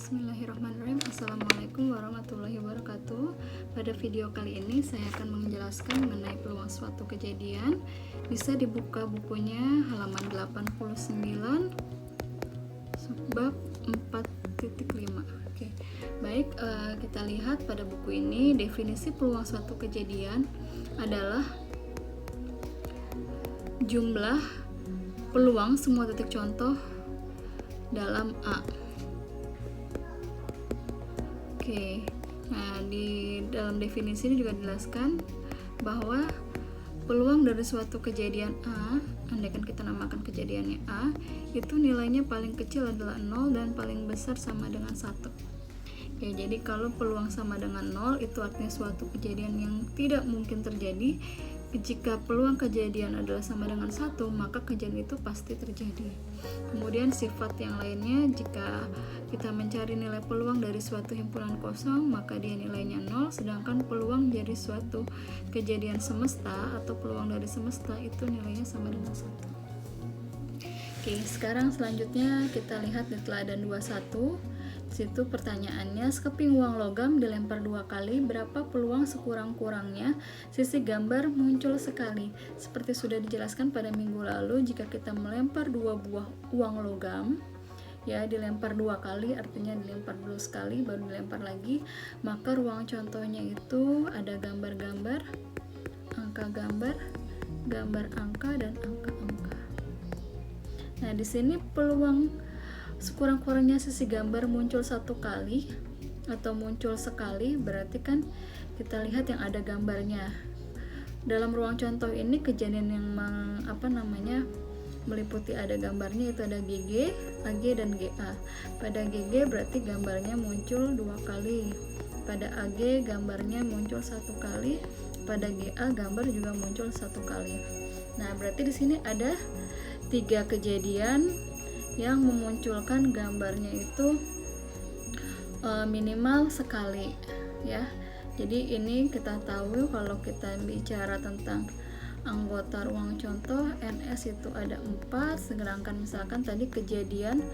Bismillahirrahmanirrahim. Assalamualaikum warahmatullahi wabarakatuh. Pada video kali ini saya akan menjelaskan mengenai peluang suatu kejadian. Bisa dibuka bukunya halaman 89 bab 4.5. Oke. Baik, kita lihat pada buku ini definisi peluang suatu kejadian adalah jumlah peluang semua titik contoh dalam A. Oke, nah di dalam definisi ini juga dijelaskan bahwa peluang dari suatu kejadian A, andaikan kita namakan kejadiannya A, itu nilainya paling kecil adalah 0 dan paling besar sama dengan 1. Ya, jadi kalau peluang sama dengan 0 itu artinya suatu kejadian yang tidak mungkin terjadi. Jika peluang kejadian adalah sama dengan 1, maka kejadian itu pasti terjadi. Kemudian sifat yang lainnya, jika kita mencari nilai peluang dari suatu himpunan kosong, maka dia nilainya 0, sedangkan peluang dari suatu kejadian semesta atau peluang dari semesta itu nilainya sama dengan 1. Oke, sekarang selanjutnya kita lihat di teladan 21. Situ pertanyaannya, sekeping uang logam dilempar 2 kali, berapa peluang sekurang-kurangnya sisi gambar muncul sekali? Seperti sudah dijelaskan pada minggu lalu, jika kita melempar 2 buah uang logam, ya dilempar 2 kali, artinya dilempar dulu sekali baru dilempar lagi, maka ruang contohnya itu ada gambar-gambar, angka gambar, gambar angka, dan angka-angka. Nah, di sini peluang sekurang-kurangnya sisi gambar muncul 1 kali atau muncul sekali, berarti kan kita lihat yang ada gambarnya. Dalam ruang contoh ini kejadian yang meliputi ada gambarnya itu ada GG, AG, dan GA. Pada GG berarti gambarnya muncul 2 kali. Pada AG gambarnya muncul 1 kali. Pada GA gambar juga muncul 1 kali. Nah, berarti di sini ada 3 kejadian yang memunculkan gambarnya itu minimal sekali, ya. Jadi ini kita tahu kalau kita bicara tentang anggota ruang contoh NS itu ada 4, sedangkan misalkan tadi kejadian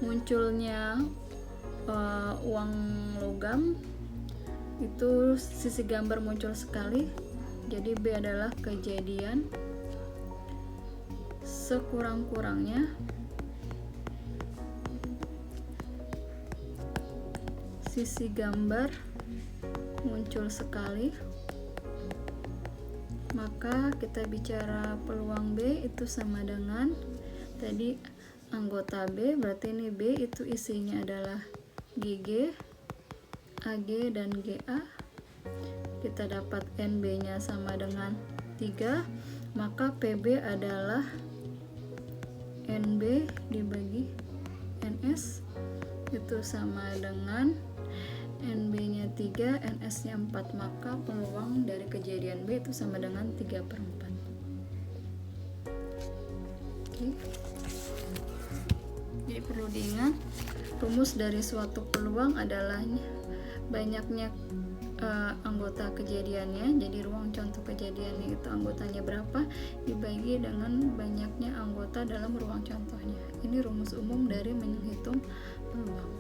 munculnya uang logam itu sisi gambar muncul sekali, jadi B adalah kejadian sekurang-kurangnya sisi gambar muncul sekali. Maka kita bicara peluang B itu sama dengan tadi anggota B, berarti ini B itu isinya adalah GG, AG, dan GA. Kita dapat NB nya sama dengan 3, maka PB adalah NB dibagi NS itu sama dengan NB nya 3, NS nya 4, maka peluang dari kejadian B itu sama dengan 3/4. Oke. Jadi perlu diingat, rumus dari suatu peluang adalah banyaknya anggota kejadiannya. Jadi ruang contoh kejadiannya itu anggotanya berapa dibagi dengan banyaknya anggota dalam ruang contohnya. Ini rumus umum dari menghitung peluang.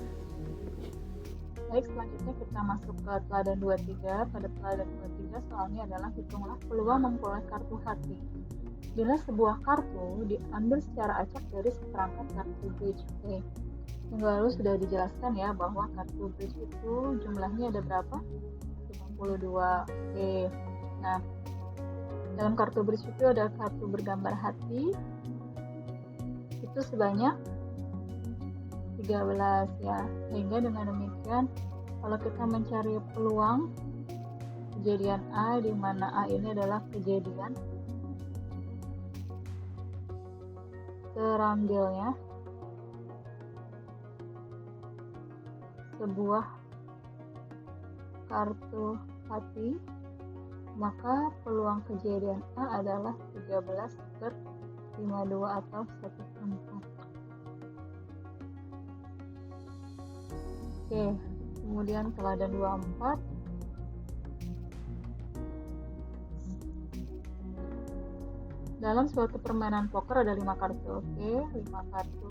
Baik, selanjutnya kita masuk ke teladan 23. Pada teladan 23 soalnya adalah hitunglah peluang memperoleh kartu hati. Bila sebuah kartu diambil secara acak dari seperangkat kartu bridge. Oke. Minggu lalu sudah dijelaskan ya bahwa kartu bridge itu jumlahnya ada berapa? 52. Oke. Nah, dalam kartu bridge itu ada kartu bergambar hati. Itu sebanyak 13 ya. Sehingga dengan demikian kalau kita mencari peluang kejadian A, di mana A ini adalah kejadian terambilnya sebuah kartu hati, maka peluang kejadian A adalah 13/52 atau 1/4. Oke, kemudian teladan 24. Dalam suatu permainan poker ada 5 kartu. Oke, 5 kartu.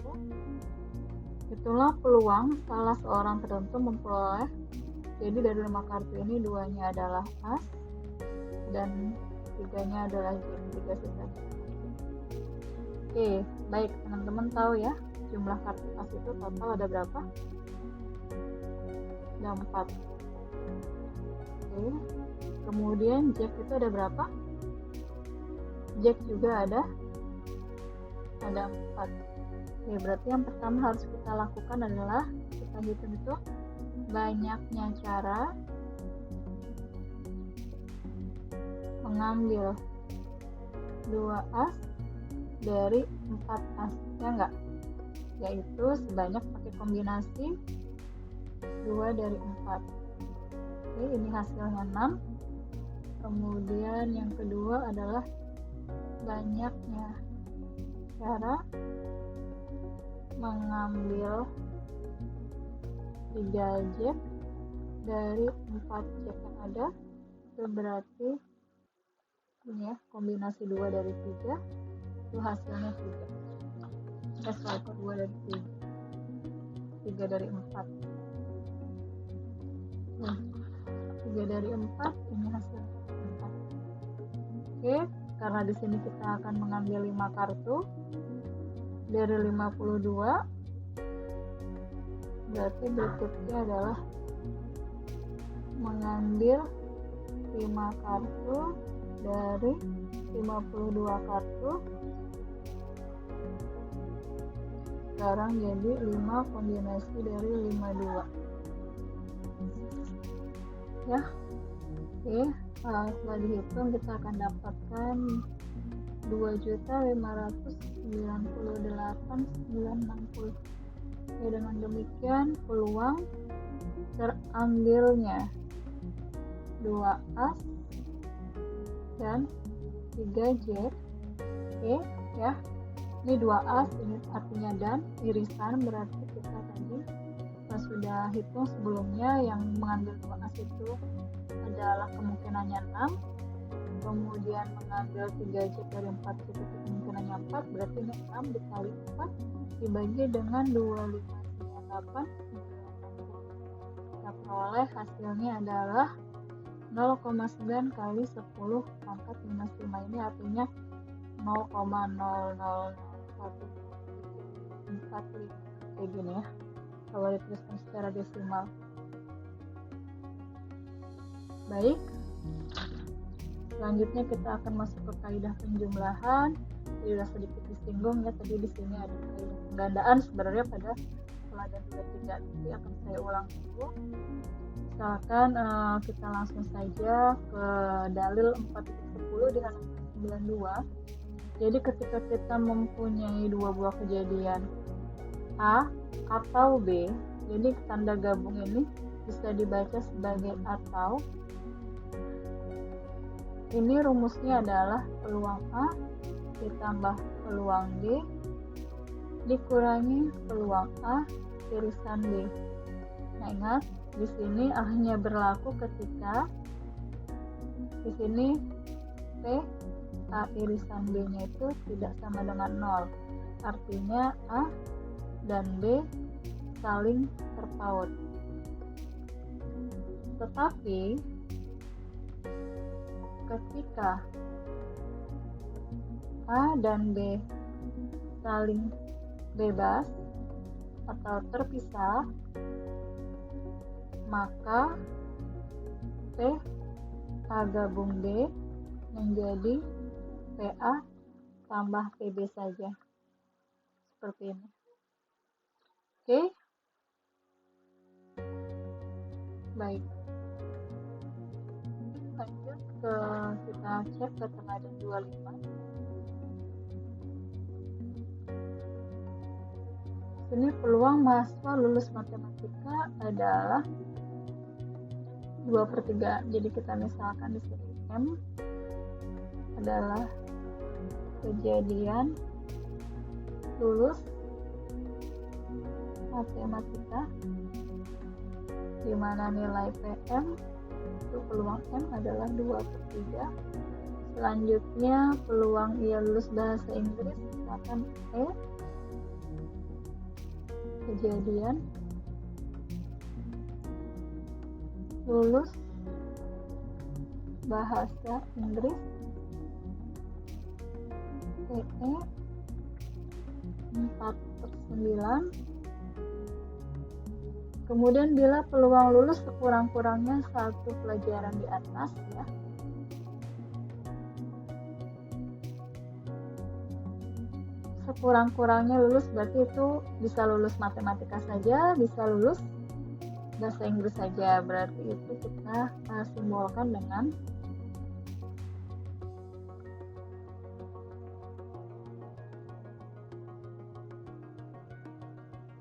Itulah peluang salah seorang tertentu memperoleh. Jadi dari 5 kartu ini 2-nya adalah as dan 3-nya adalah jack, 3 sisanya. Oke, baik, teman-teman tahu ya jumlah kartu as itu total ada berapa? Ada 4. Oke. Kemudian jack itu ada berapa? Jack juga ada 4. Oke, berarti yang pertama harus kita lakukan adalah kita hitung itu banyaknya cara mengambil 2 as dari 4 as, ya enggak? Yaitu sebanyak pakai kombinasi 2 dari 4. Oke, ini hasilnya 6. Kemudian yang kedua adalah banyaknya cara mengambil 3 jack dari 4 jack yang ada. Itu berarti ini ya, kombinasi 2 dari 3 itu hasilnya 3. 2 dari 3 dari 4. 3 dari 4 ini hasilnya 4. Oke, karena di sini kita akan mengambil 5 kartu dari 52, berarti berikutnya adalah mengambil 5 kartu dari 52 kartu. Sekarang jadi 5 kombinasi dari 52 ya. Oke, setelah dihitung kita akan dapatkan 2.598.960. Oke, dengan demikian peluang terambilnya 2 as dan 3 jack. Oke ya, ini 2 as, ini artinya dan, irisan berarti kita tadi sudah hitung sebelumnya yang mengambil 2 as itu adalah kemungkinannya 6. Kemudian mengambil 3 jack dari 4 jack itu kemungkinannya 4, berarti ini 6 dikali 4 dibagi dengan 2598. Kita peroleh hasilnya adalah 0,9 kali 10 pangkat minus 5. Ini artinya 0,0001445 kayak gini ya kalau dituliskan secara desimal. Baik, selanjutnya kita akan masuk ke kaidah penjumlahan. Jadi sudah sedikit disinggung ya tadi, di sini ada kaidah penggandaan sebenarnya pada teladan 23. Nanti akan saya ulang dulu. Misalkan kita langsung saja ke dalil 4.10 di halaman 92. Jadi ketika kita mempunyai 2 buah kejadian A atau B, jadi tanda gabung ini bisa dibaca sebagai atau. Ini rumusnya adalah peluang A ditambah peluang B dikurangi peluang A irisan B. Nah, ingat di sini hanya berlaku ketika di sini P A irisan B-nya itu tidak sama dengan 0. Artinya A dan B saling terpaut. Tetapi ketika A dan B saling bebas atau terpisah, maka P A gabung B menjadi PA tambah PB saja. Seperti ini. Oke? Baik. Lanjut kita cek ke teladan 25. Ini peluang mahasiswa lulus matematika adalah 2/3. Jadi kita misalkan di sini M adalah kejadian lulus matematika, di mana nilai PM itu peluang M adalah 2/3. Selanjutnya peluang ia lulus bahasa Inggris misalkan E kejadian lulus bahasa Inggris PE 4/9. Kemudian bila peluang lulus sekurang-kurangnya 1 pelajaran di atas ya. Sekurang-kurangnya lulus berarti itu bisa lulus matematika saja, bisa lulus bahasa Inggris saja. Berarti itu kita simbolkan dengan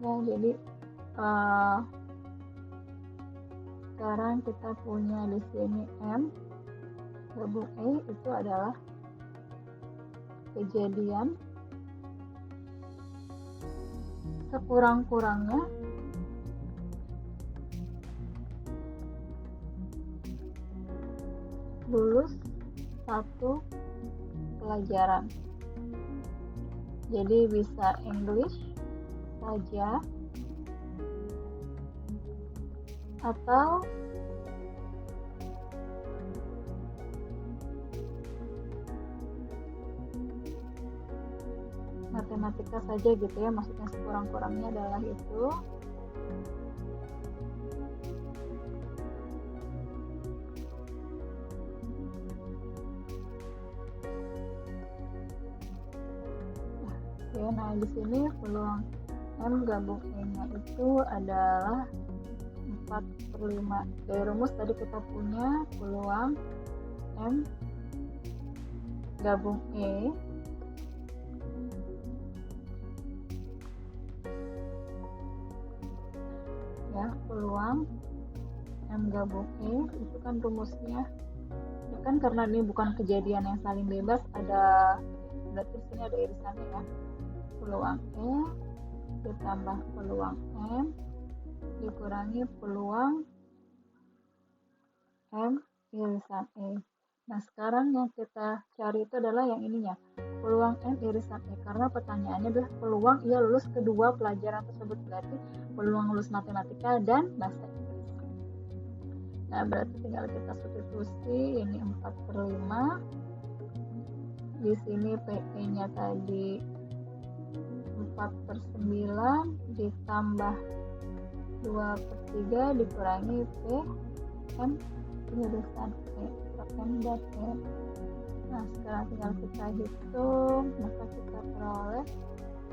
ya, jadi sekarang kita punya di sini M gabung E itu adalah kejadian sekurang-kurangnya lulus 1 pelajaran. Jadi bisa English saja atau matematika saja gitu ya, maksudnya sekurang-kurangnya adalah itu. Nah, di sini peluang M gabung E-nya itu adalah 4/5. Dari rumus tadi kita punya peluang M gabung E ya, peluang M gabung E itu kan rumusnya ya kan, karena ini bukan kejadian yang saling bebas, ada berarti sini ada irisannya ya. Peluang E ditambah peluang M dikurangi peluang M irisan E. Nah, sekarang yang kita cari itu adalah yang ininya, peluang M irisan E, karena pertanyaannya adalah peluang ia lulus kedua pelajaran tersebut, berarti peluang lulus matematika dan bahasa Inggris. Nah, berarti tinggal kita substitusi, ini 4/5. Di sini PE-nya tadi 4/9 ditambah 2/3 dikurangi P M irisan E, M dan E. Nah, sekarang tinggal kita hitung, maka kita peroleh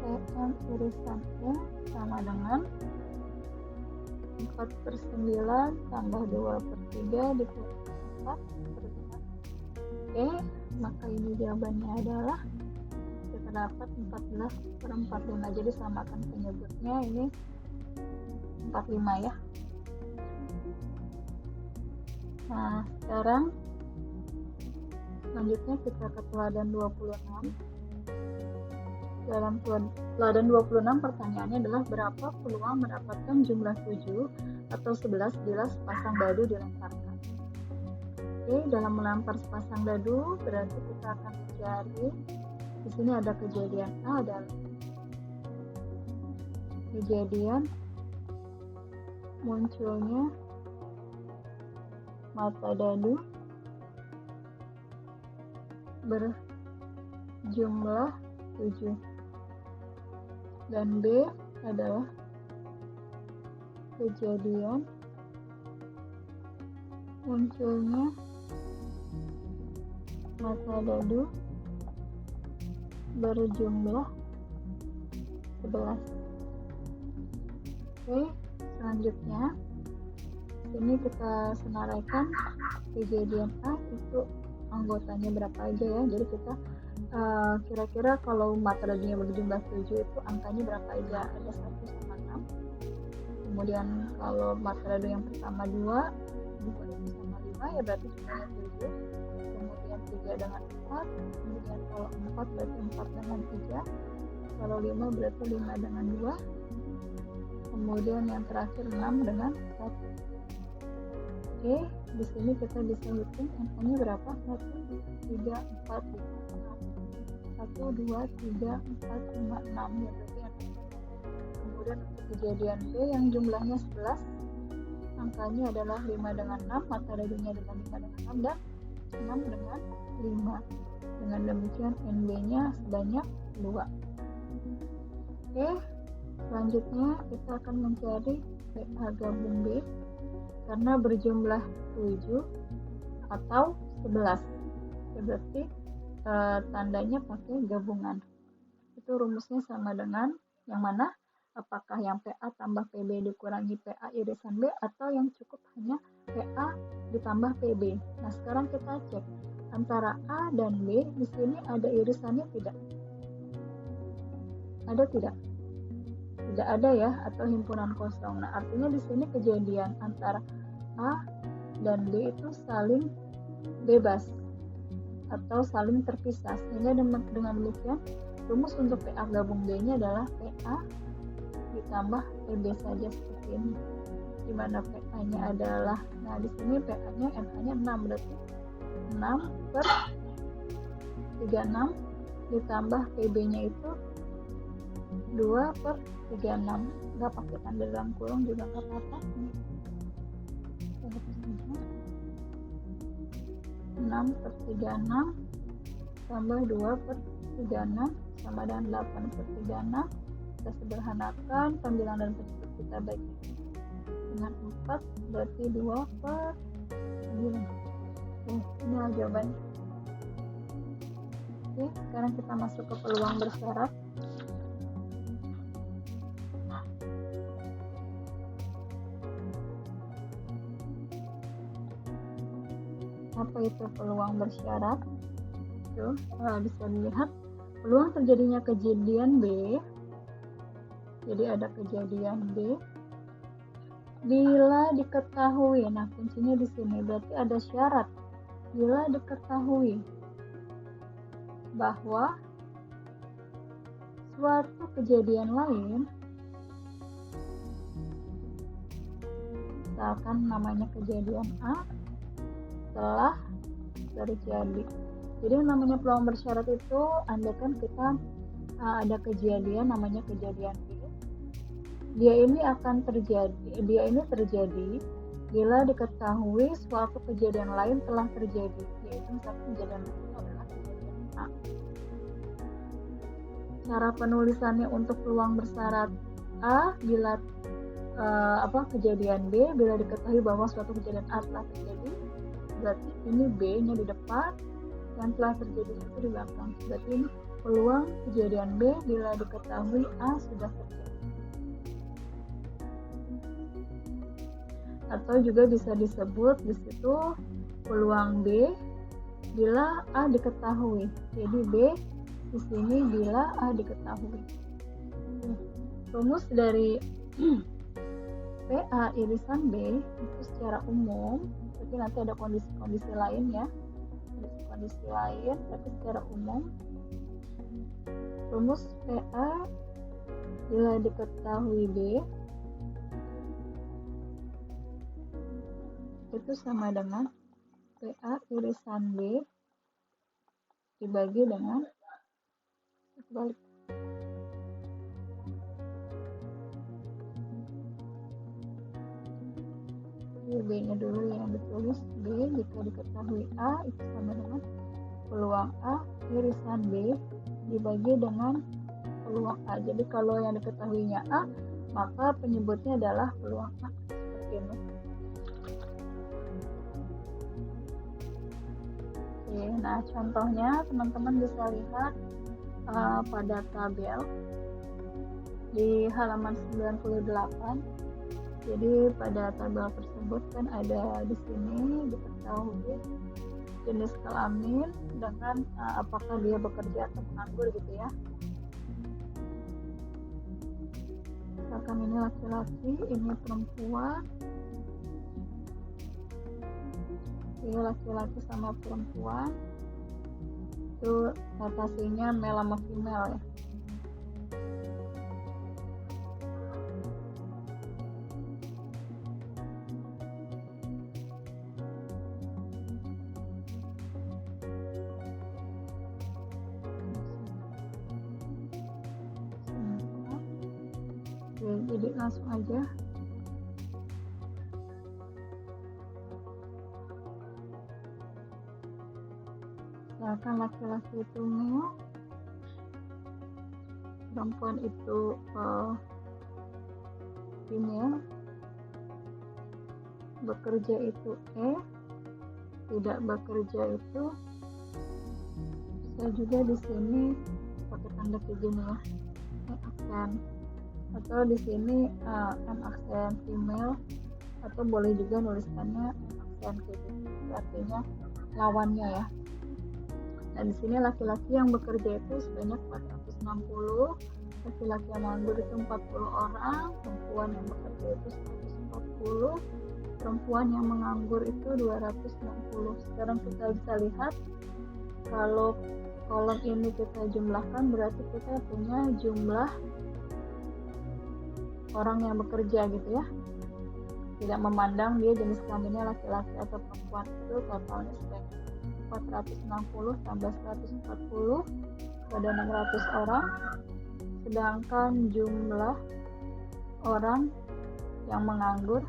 PM irisan E sama dengan 4/9 tambah 2/3 dikurangi 4/5 E, maka ini jawabannya adalah kita dapat 14/45. Jadi samakan penyebutnya, ini 45 ya. Nah, sekarang selanjutnya kita ke teladan 26. Dalam teladan 26 pertanyaannya adalah berapa peluang mendapatkan jumlah 7 atau 11 bila sepasang dadu dilemparkan. Oke, dalam melempar sepasang dadu berarti kita akan mencari, di sini ada kejadian A dan kejadian munculnya mata dadu berjumlah 7 dan B adalah kejadian munculnya mata dadu berjumlah 11. Oke, selanjutnya ini kita senaraikan kejadian A itu anggotanya berapa aja ya. Jadi kita kira-kira kalau mata dadunya berjumlah 7 itu angkanya berapa aja, ada 1 sama 6. Kemudian kalau mata dadu yang pertama 2 sama 5 ya berarti jumlahnya 7. Kemudian 3 dengan 4, kemudian kalau 4 berarti 4 dengan 3, kalau 5 berarti 5 dengan 2, kemudian yang terakhir 6 dengan 1. Oke, di sini kita bisa hitung angkanya berapa, 1, 3, 4, 5, 6, 1, 2, 3, 4, 5, 6 ya, berarti yang Kemudian untuk kejadian B yang jumlahnya 11, angkanya adalah 5 dengan 6, mata redunya adalah 5 dengan 6 dan 6 dengan 5. Dengan demikian NB-nya sebanyak 2. Oke, selanjutnya kita akan mencari PA gabung B karena berjumlah 7 atau 11. Berarti tandanya pakai gabungan. Itu rumusnya sama dengan yang mana? Apakah yang PA tambah PB dikurangi PA irisan B atau yang cukup hanya PA ditambah PB. Nah, sekarang kita cek antara A dan B di sini ada irisannya tidak? Ada tidak? Tidak ada ya, atau himpunan kosong. Nah, artinya di sini kejadian antara A dan B itu saling bebas atau saling terpisah. Sehingga dengan demikian rumus untuk PA gabung B-nya adalah PA ditambah PB saja seperti ini. Di mana PA-nya adalah, nah di sini PA-nya NA-nya 6, berarti 6 per 36 ditambah PB-nya itu 2 per 36. Nggak pakai tanda dalam kurung juga nggak apa-apa. 6 per 36 tambah 2 per 36 sama dengan 8 per 36. Kita sederhanakan, pembilangan dan penyebut kita bagi dengan 4, berarti 2 per 9. Ini jawabannya. Oke, sekarang kita masuk ke peluang bersyarat. Apa itu peluang bersyarat? Tuh, bisa dilihat peluang terjadinya kejadian B. Jadi ada kejadian B bila diketahui. Nah, kuncinya di sini berarti ada syarat. Bila diketahui bahwa suatu kejadian lain, misalkan namanya kejadian A, telah terjadi. Jadi namanya peluang bersyarat itu andaikan kita ada kejadian namanya kejadian B. Dia ini terjadi bila diketahui suatu kejadian lain telah terjadi, yaitu misalkan kejadian itu adalah kejadian A. Cara penulisannya untuk peluang bersyarat A bila kejadian B bila diketahui bahwa suatu kejadian A telah terjadi, berarti ini B-nya di depan, yang telah terjadi itu di belakang. Berarti ini peluang kejadian B bila diketahui A sudah terjadi. Atau juga bisa disebut di situ peluang B bila A diketahui. Jadi B di sini bila A diketahui. Rumus dari PA irisan B itu secara umum, berarti nanti ada kondisi-kondisi lain ya. Kondisi lain, tapi secara umum rumus PA bila diketahui B itu sama dengan PA irisan B dibagi dengan balik. B-nya dulu yang ditulis. B jika diketahui A itu sama dengan peluang A irisan B dibagi dengan peluang A. Jadi kalau yang diketahuinya A, maka penyebutnya adalah peluang A. Seperti ini. Oke, nah contohnya teman-teman bisa lihat pada tabel di halaman 98. Jadi pada tabel tersebut kan ada di sini diketahui jenis kelamin dengan apakah dia bekerja atau menganggur gitu ya. Misalkan ini laki-laki, ini perempuan. Ini laki-laki sama perempuan. Itu notasinya male sama female ya. jadi langsung aja. Misalkan laki-laki itu male, perempuan itu female, bekerja itu E, tidak bekerja itu bisa juga di sini pakai tanda kayak gini ya, E aksen, atau di sini M aksen female, atau boleh juga nuliskannya M aksen kayak gitu, artinya lawannya ya. Dan di sini laki-laki yang bekerja itu sebanyak 460, laki-laki yang menganggur itu 40 orang, perempuan yang bekerja itu 140, perempuan yang menganggur itu 260. Sekarang kita bisa lihat kalau kolom ini kita jumlahkan berarti kita punya jumlah orang yang bekerja gitu ya. Tidak memandang dia jenis kelaminnya laki-laki atau perempuan, itu totalnya sebanyak 460 tambah 140 pada 600 orang. Sedangkan jumlah orang yang menganggur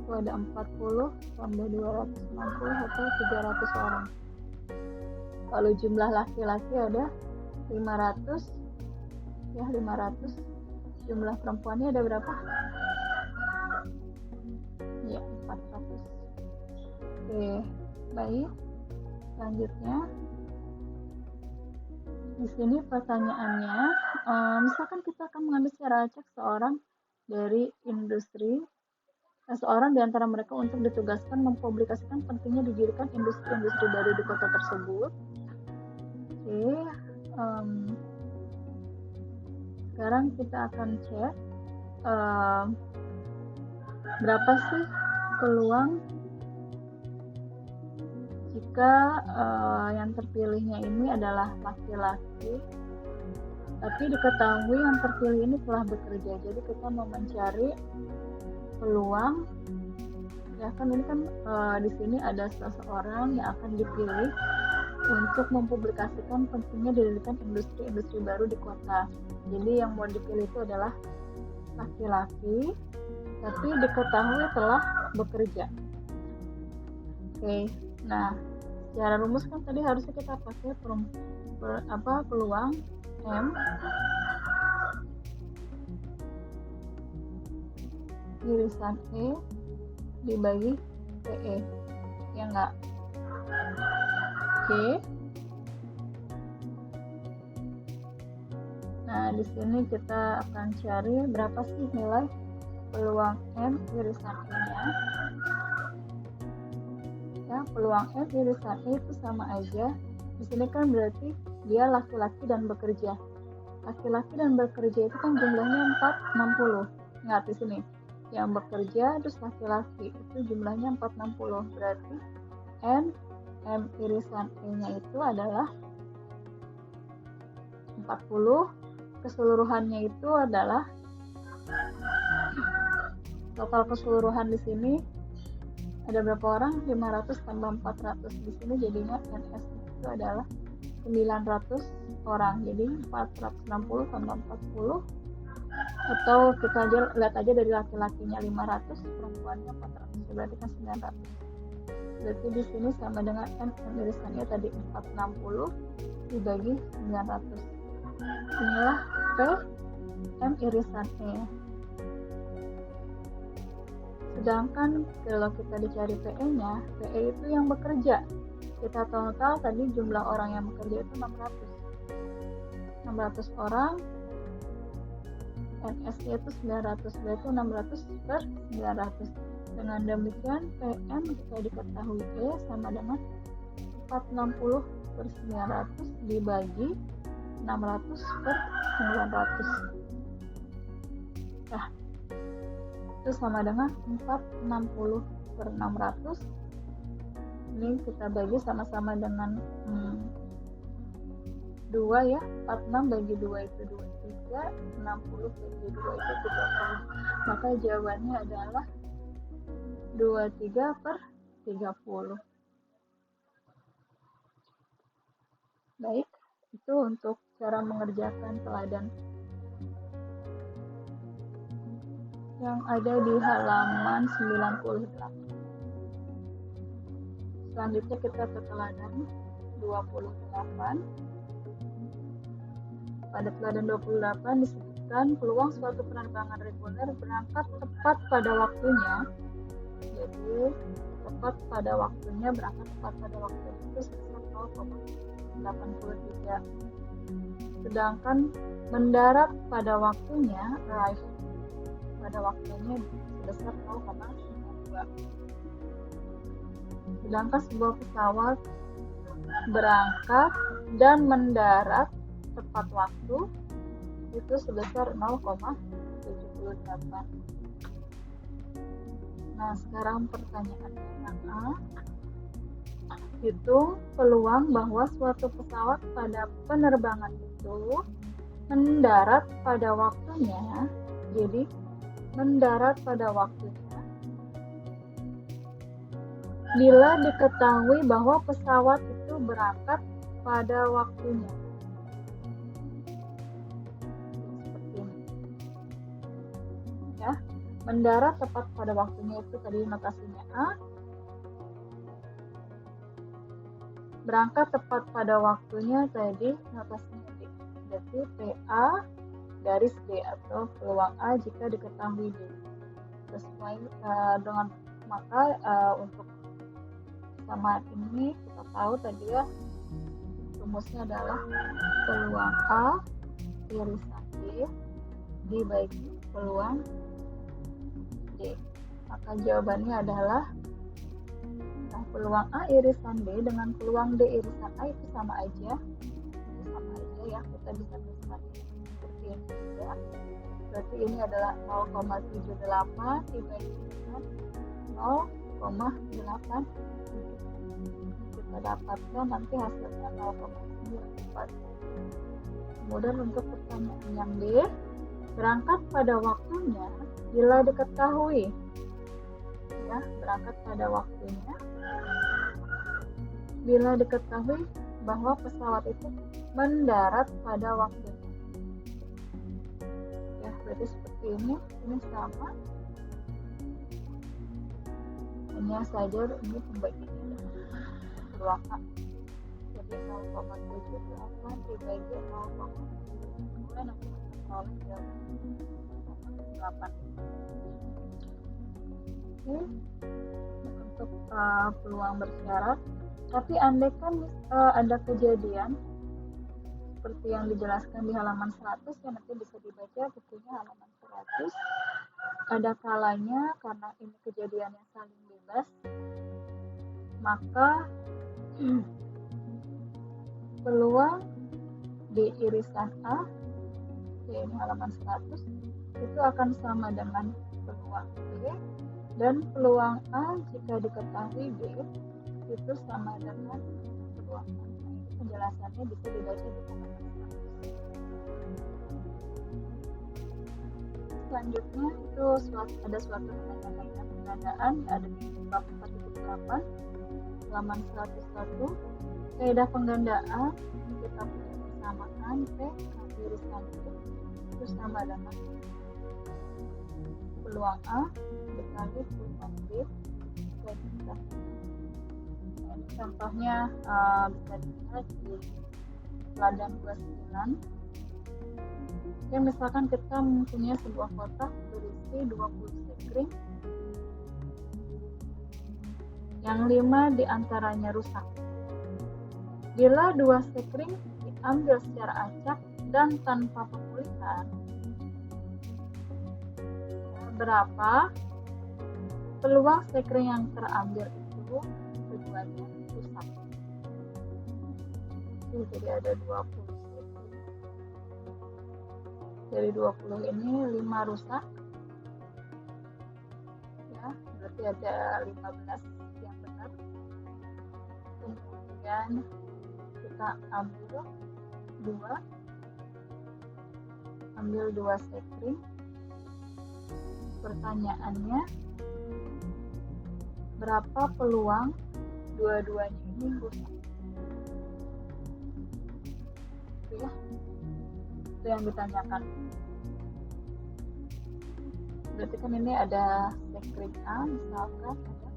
itu ada 40 tambah 260 atau 300 orang. Kalau jumlah laki-laki ada 500 ya, 500. Jumlah perempuannya ada berapa? Ya, 400. Oke, baik. Selanjutnya di sini pertanyaannya, misalkan kita akan mengambil secara acak seorang dari industri, seorang di antara mereka untuk ditugaskan mempublikasikan pentingnya didirikan industri-industri baru di kota tersebut. Oke, sekarang kita akan cek berapa sih peluang jika yang terpilihnya ini adalah laki-laki, tapi diketahui yang terpilih ini telah bekerja. Jadi kita mau mencari peluang, ya kan ini kan di sini ada seseorang yang akan dipilih untuk mempublikasikan pentingnya didirikan industri-industri baru di kota. Jadi yang mau dipilih itu adalah laki-laki, tapi diketahui telah bekerja. Oke, nah secara rumus kan tadi harusnya kita pakai peluang M irisan E dibagi PE, ya enggak? Oke. Nah, di sini kita akan cari berapa sih nilai peluang M irisan E-nya. Ya, peluang M irisan E itu sama aja. Di sini kan berarti dia laki-laki dan bekerja. Laki-laki dan bekerja itu kan jumlahnya 460. Ingat di sini. Yang bekerja terus laki-laki itu jumlahnya 460. Berarti M irisan E-nya itu adalah 40. Keseluruhannya itu adalah total keseluruhan di sini ada berapa orang? 500 tambah 400. Di sini jadinya NS itu adalah 900 orang. Jadi 460 tambah 40, atau kita aja lihat aja dari laki-lakinya 500, perempuannya 400, berarti kan 900. Berarti di sini sama dengan M irisannya tadi 460 dibagi 900. Inilah P M irisan E. Sedangkan kalau kita dicari PE-nya, PE itu yang bekerja. Kita total tadi jumlah orang yang bekerja itu 600. 600 orang, NS-nya itu 900, berarti 600 per 900. Dengan demikian PM kita diketahui E sama dengan 460 per 900 dibagi 600 per 900. Nah, itu sama dengan 460 per 600. Ini kita bagi sama-sama dengan 2 ya. 46 bagi 2 itu 23, 60 bagi 2 itu 30. Maka jawabannya adalah 23 per 30. Baik, itu untuk cara mengerjakan teladan yang ada di halaman 98. Selanjutnya kita ke teladan 28. Pada teladan 28 disebutkan peluang suatu penerbangan reguler berangkat tepat pada waktunya. Jadi berangkat tepat pada waktunya itu sebesar 0,83. Sedangkan mendarat pada waktunya, arrive pada waktunya sebesar 0,92. Sedangkan sebuah pesawat berangkat dan mendarat tepat waktu itu sebesar 0,78. Nah, sekarang pertanyaan yang A. Hitung peluang bahwa suatu pesawat pada penerbangan itu mendarat pada waktunya. Jadi, mendarat pada waktunya bila diketahui bahwa pesawat itu berangkat pada waktunya. Seperti ini. Ya, mendarat tepat pada waktunya itu tadi notasinya A. Berangkat tepat pada waktunya tadi notasinya D. Jadi PA garis D atau peluang A jika diketahui D. Sesuai dengan maka untuk persamaan ini kita tahu tadi ya rumusnya adalah peluang A irisan D dibagi peluang D. Maka jawabannya adalah peluang A irisan D dengan peluang D irisan A itu sama aja ya, kita bisa tuliskan seperti ini juga. Berarti ini adalah 0,78 dibagi dengan 0,8. Kita dapatkan nanti hasilnya 0,94. Kemudian untuk pertanyaan yang D, berangkat pada waktunya bila diketahui. Ya, berangkat pada waktunya bila diketahui bahwa pesawat itu mendarat pada waktunya. Ya, berarti seperti ini sama. Hanya saja ini pembagiannya peluang A. Jadi 0,78 dibagi 0,72 nanti memperoleh jawaban 0,8. Oke. Untuk peluang bersyarat. Tapi andaikan ada kejadian seperti yang dijelaskan di halaman 100 yang nanti bisa dibaca bukunya halaman 100. Ada kalanya karena ini kejadian yang saling bebas, maka peluang di irisan A, ya ini halaman 100, itu akan sama dengan peluang B, dan peluang A jika diketahui B itu sama dengan peluang A. Nah, ini penjelasannya bisa dibaca di halaman 100. Selanjutnya itu ada suatu penandaan penggandaan ada di bab 4.8 halaman 101. Kaidah penggandaan kita punya persamaan P irisan P itu sama dengan peluang A dikali peluang B dan kita. Nah, ini contohnya bisa dilihat di teladan 29. Ya, misalkan kita mempunyai sebuah kotak berisi 20 sekring yang 5 diantaranya rusak. Bila 2 sekring diambil secara acak dan tanpa pemulihan, berapa peluang sekring yang terambil itu keduanya rusak? Jadi ada 20 sekring. Dari 20 ini 5 rusak. Ya, berarti ada 15 yang benar. Kemudian kita ambil 2 sekring. Pertanyaannya, berapa peluang dua-duanya ini rusak? Ya, itu yang ditanyakan. Berarti kan ini ada sekring A, misalkan ada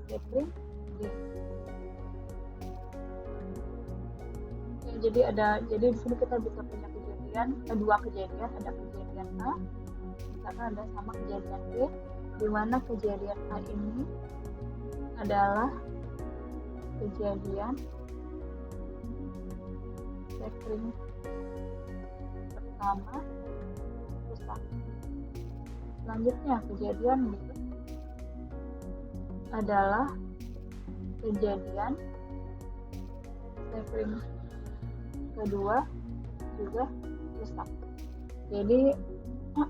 sekring D. Oke, jadi di sini kita bisa punya dua kejadian, ada kejadian A, misalkan ada sama kejadian B, di mana kejadian A ini adalah kejadian sekring pertama rusak. Selanjutnya kejadian B adalah kejadian sekring kedua juga rusak. Jadi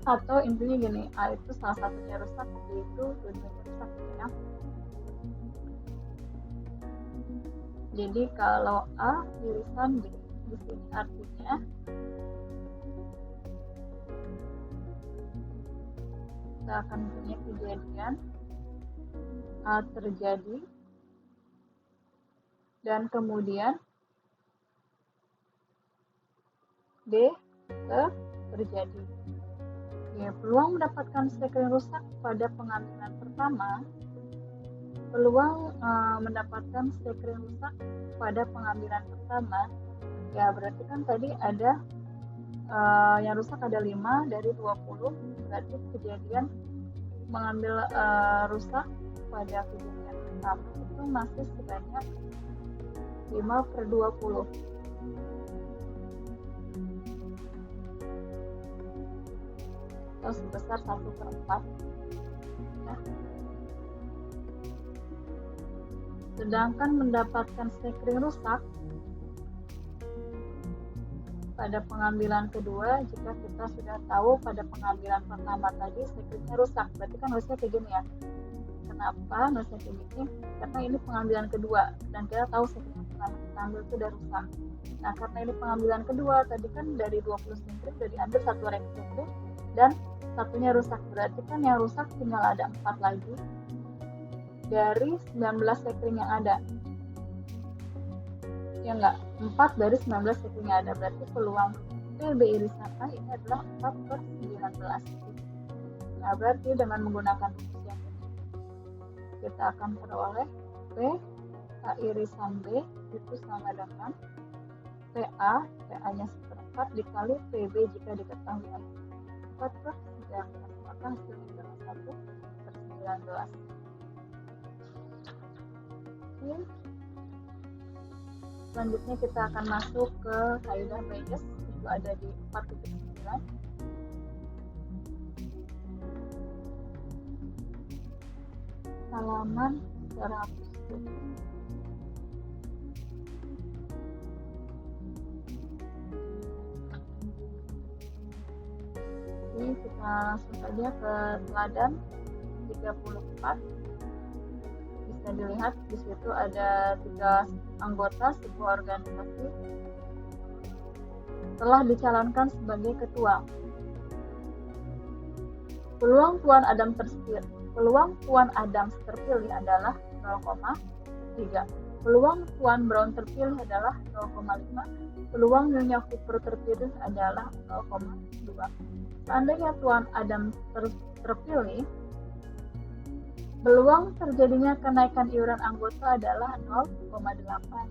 atau intinya gini, A itu salah satunya rusak, B itu dua-duanya rusak ya. Jadi kalau A irisan B di sini artinya kita akan punya kejadian A terjadi dan kemudian B terjadi. Ya, peluang mendapatkan sekring rusak pada pengambilan pertama, peluang mendapatkan sekring rusak pada pengambilan pertama, ya berarti kan tadi ada yang rusak ada 5 dari 20, berarti kejadian mengambil rusak pada kejadian pertama itu masih sebanyak 5/20. Atau sebesar 1/4 ya. Sedangkan mendapatkan sekring rusak pada pengambilan kedua, jika kita sudah tahu pada pengambilan pertama tadi sekringnya rusak, berarti kan harusnya kayak gini ya. Kenapa harusnya kayak gini? Karena ini pengambilan kedua dan kita tahu sekring yang pertama kita ambil itu udah rusak. Nah, karena ini pengambilan kedua, tadi kan dari 20 sekring udah diambil 1 sekring dan satunya rusak, berarti kan yang rusak tinggal ada 4 lagi dari 19 sekring yang ada. Ya enggak, 4 dari 19 sekring yang ada, berarti peluang PB irisan A ini adalah 4/19. Nah, berarti dengan menggunakan rumus yang ini kita akan peroleh P A irisan B itu sama dengan PA-nya 1/4 dikali PB jika diketahui A 4/19, maka hasilnya adalah 1/19. Oke. Selanjutnya kita akan masuk ke kaidah Bayes, itu ada di 4.9. Halaman 107. Oke, kita langsung saja ke teladan 34. Bisa dilihat di situ ada 3 anggota sebuah organisasi telah dicalonkan sebagai ketua. Peluang Tuan Adams terpilih adalah 0,3. Peluang Tuan Brown terpilih adalah 0,5. Peluang Nyonya Cooper terpilih adalah 0,2. Seandainya Tuan Adams terpilih, peluang terjadinya kenaikan iuran anggota adalah 0,8.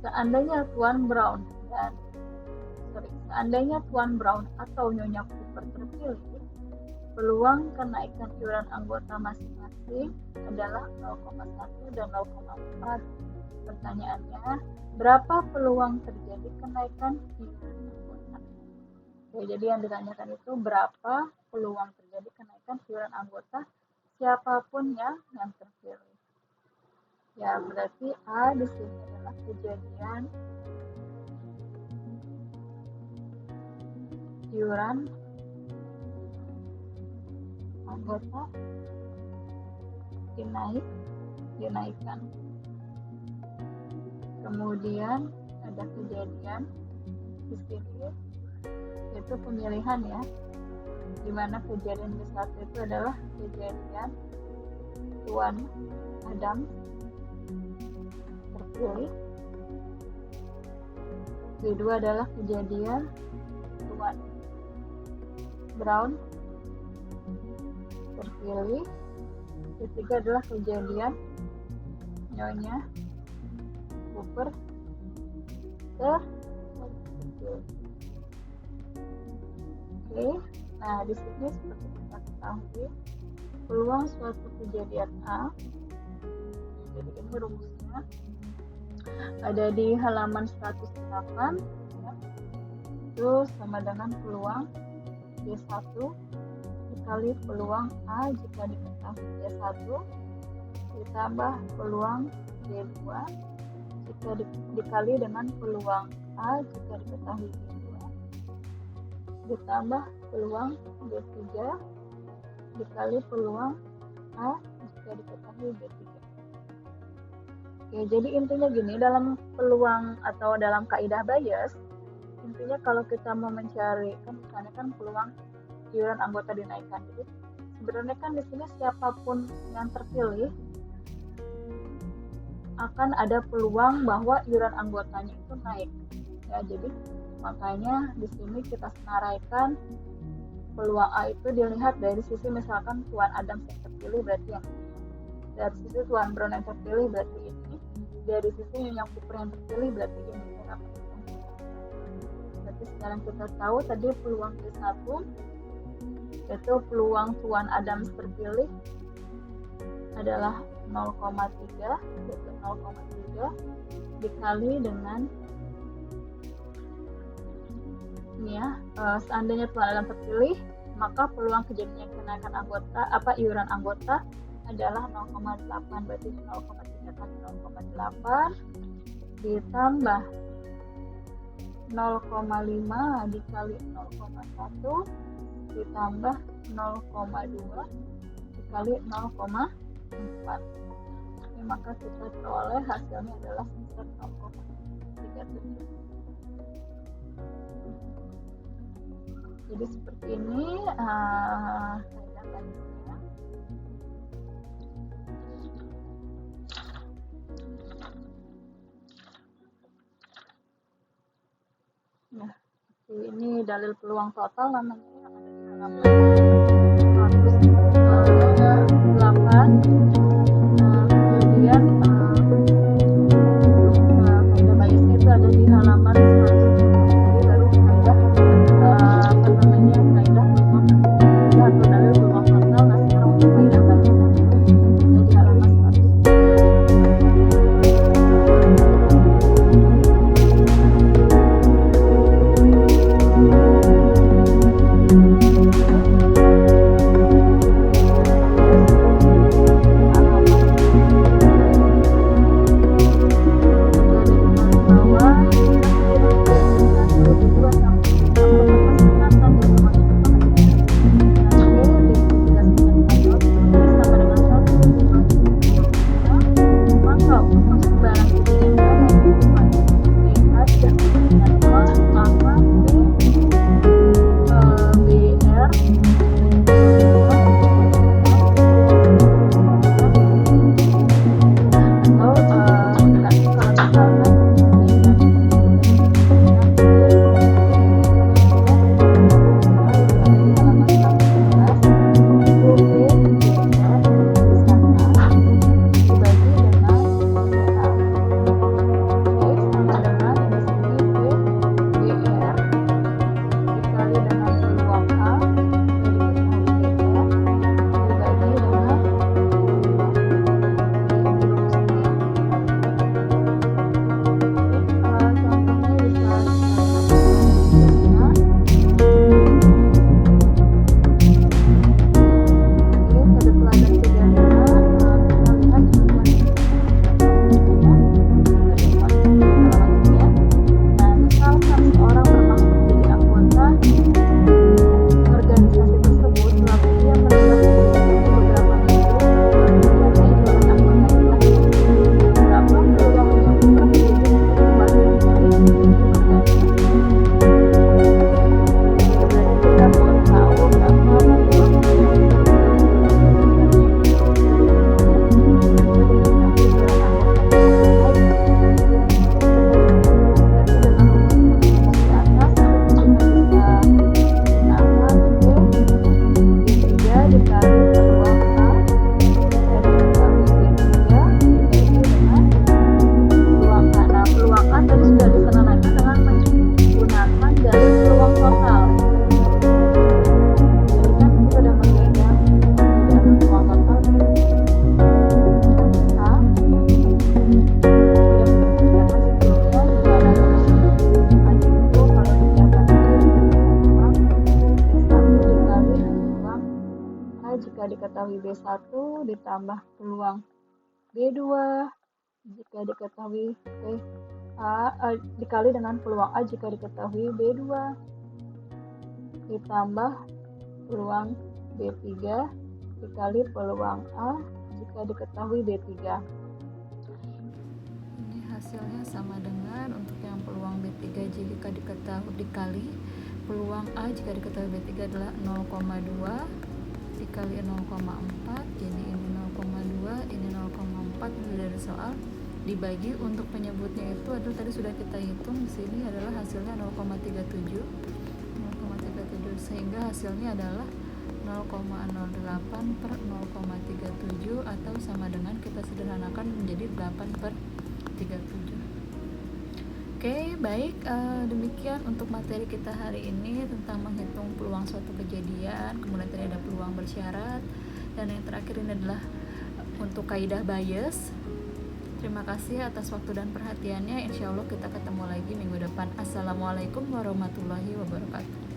Seandainya Tuan Brown atau Nyonya Cooper terpilih, peluang kenaikan iuran anggota masing-masing adalah 0,1 dan 0,4. Pertanyaannya, berapa peluang terjadi kenaikan iuran anggota? Oke, jadi yang ditanyakan itu berapa peluang terjadi kenaikan iuran anggota siapapun yang terpilih. Ya, berarti A di sini adalah kejadian iuran anggota dinaikkan. Kemudian ada kejadian di sini yaitu pemilihan ya, di mana kejadian di satu itu adalah kejadian Tuan Adams terpilih. Kedua adalah kejadian Tuan Brown terpilih. Ketiga adalah kejadian Nyonya Cooper terpilih. Oke, nah di sini seperti kita ketahui peluang suatu kejadian A, jadi ini rumusnya ada di halaman 108 ya. Itu sama dengan peluang D1 dikali peluang A jika diketahui D1 ditambah peluang D2 jika dikali dengan peluang A jika diketahui D2 ditambah peluang D3 dikali peluang A jika diketahui D3. Oke, jadi intinya gini, dalam peluang atau dalam kaidah Bayes, intinya kalau kita mau mencari kan misalnya kan peluang iuran anggota dinaikkan, jadi sebenarnya kan di sini siapapun yang terpilih akan ada peluang bahwa iuran anggotanya itu naik ya. Jadi makanya di sini kita senaraikan peluang A itu dilihat dari sisi misalkan Tuan Adams yang terpilih berarti yang ini, dari sisi Tuan Brown yang terpilih berarti ini, dari sisi Nyonya Cooper yang terpilih berarti ini. Berarti sekarang kita tahu tadi peluang D1 itu peluang Tuan Adams terpilih adalah 0,3 yaitu 0,3 dikali dengan ini ya, seandainya Tuan Adams terpilih maka peluang kejadian kenaikan anggota iuran anggota adalah 0,8, berarti 0,3 kali 0,8 ditambah 0,5 dikali 0,1 ditambah 0,2 dikali 0,4. Maka kita peroleh hasilnya adalah sebesar 0,37. Jadi seperti ini kaidah Bayesnya. Nah, ini dalil peluang total namanya yang ada di halaman 108. Kemudian kaidah Bayesnya itu ada di halaman 110. Jadi baru kaidah kaidah peluang atau dalil peluang total. Nah sekarang untuk kaidah Bayes ada di halaman 110. diketahui B1 ditambah peluang B2 jika diketahui dikali dengan peluang A jika diketahui B2 ditambah peluang B3 dikali peluang A jika diketahui B3. Ini hasilnya sama dengan untuk yang peluang B3 jika diketahui dikali peluang A jika diketahui B3 adalah 0,2 dikali 0,4, jadi ini 0,2, ini 0,4 dari soal, dibagi untuk penyebutnya itu adalah tadi sudah kita hitung, di sini adalah hasilnya 0,37 sehingga hasilnya adalah 0,08 per 0,37 atau sama dengan kita sederhanakan menjadi 8/37. Oke, baik, demikian untuk materi kita hari ini tentang menghitung peluang suatu kejadian. Kemudian tadi ada peluang bersyarat, dan yang terakhir ini adalah untuk kaidah Bayes. Terima kasih atas waktu dan perhatiannya. Insya Allah kita ketemu lagi minggu depan. Assalamualaikum warahmatullahi wabarakatuh.